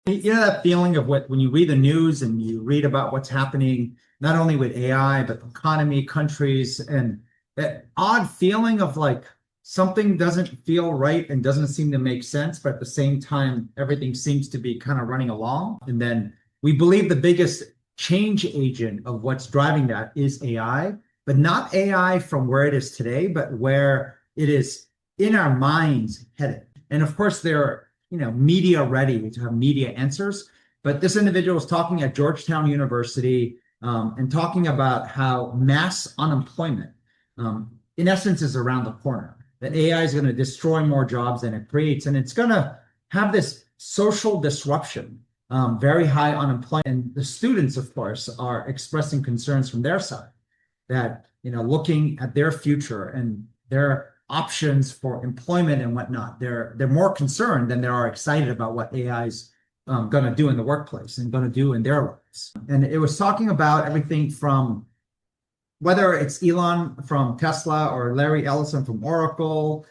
You know that feeling of when you read the news and you read about what's happening, not only with AI, but economy, countries, and that odd feeling of like something doesn't feel right and doesn't seem to make sense, but at the same time, everything seems to be kind of running along. And then we believe the biggest change agent of what's driving that is AI, but not AI from where it is today, but where it is in our minds headed. And of course, there are media ready to have media answers. But this individual was talking at Georgetown University and talking about how mass unemployment, in essence, is around the corner. That AI is going to destroy more jobs than it creates, and it's going to have this social disruption, very high unemployment. And the students, of course, are expressing concerns from their side that looking at their future and their options for employment and whatnot. They're more concerned than they are excited about what AI is going to do in the workplace and going to do in their lives. And it was talking about everything from whether it's Elon from Tesla or Larry Ellison from Oracle,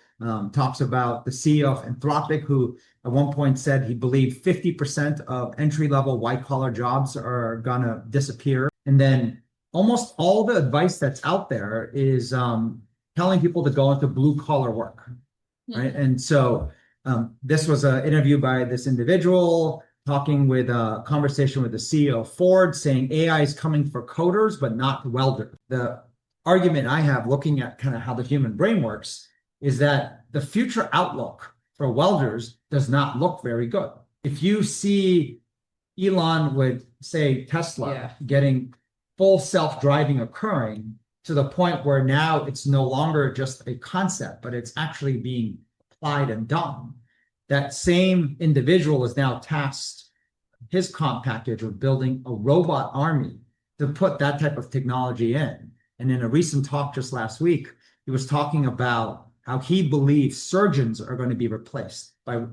talks about the CEO of Anthropic, who at one point said he believed 50% of entry-level white-collar jobs are going to disappear. And then almost all the advice that's out there is telling people to go into blue collar work, right? And so this was an interview by this individual talking with a conversation with the CEO of Ford, saying AI is coming for coders, but not welders. The argument I have looking at kind of how the human brain works is that the future outlook for welders does not look very good. If you see Elon with, say, Tesla getting full self-driving occurring, to the point where now it's no longer just a concept, but it's actually being applied and done. That same individual is now tasked his comp package with building a robot army to put that type of technology in. And in a recent talk just last week, he was talking about how he believes surgeons are going to be replaced by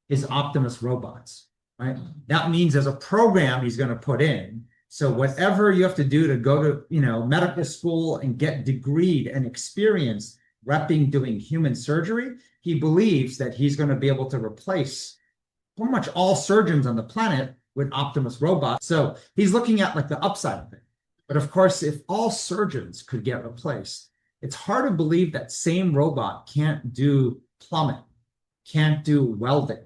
his Optimus robots, right? That means there's a program he's going to put in. So whatever you have to do to go to, medical school and get degreed and experience repping doing human surgery, he believes that he's going to be able to replace pretty much all surgeons on the planet with Optimus robots. So he's looking at like the upside of it. But of course, if all surgeons could get replaced, it's hard to believe that same robot can't do plumbing, can't do welding,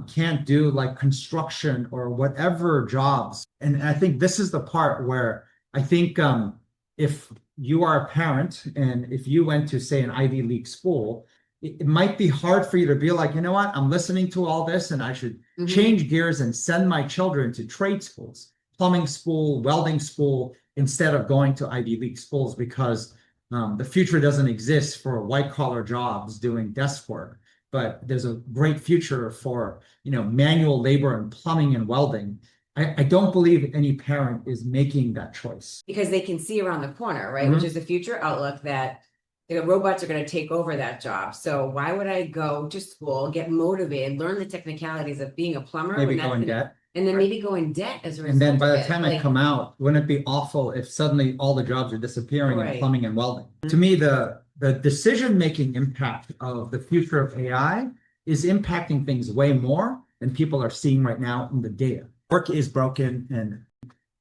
can't do like construction or whatever jobs. And I think this is the part where I think if you are a parent and if you went to, say, an Ivy League school, it might be hard for you to be like, you know what, I'm listening to all this and I should change gears and send my children to trade schools, plumbing school, welding school, instead of going to Ivy League schools, because the future doesn't exist for white collar jobs doing desk work. But there's a great future for, manual labor and plumbing and welding. I don't believe any parent is making that choice. Because they can see around the corner, right? Which is the future outlook that the robots are going to take over that job. So why would I go to school, get motivated, learn the technicalities of being a plumber? Maybe go in debt. And then maybe go in debt as a result. And then by the time I come out, wouldn't it be awful if suddenly all the jobs are disappearing in plumbing and welding? To me, the decision-making impact of the future of AI is impacting things way more than people are seeing right now in the data. Work is broken and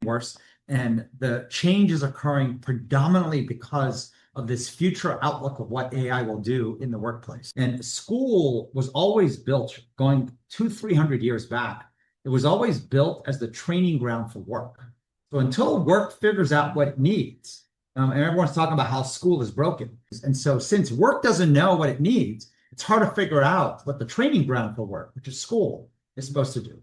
worse, and the change is occurring predominantly because of this future outlook of what AI will do in the workplace. And school was always built going 200-300 years back. It was always built as the training ground for work. So until work figures out what it needs, and everyone's talking about how school is broken. And so since work doesn't know what it needs, it's hard to figure out what the training ground for work, which is school, is supposed to do.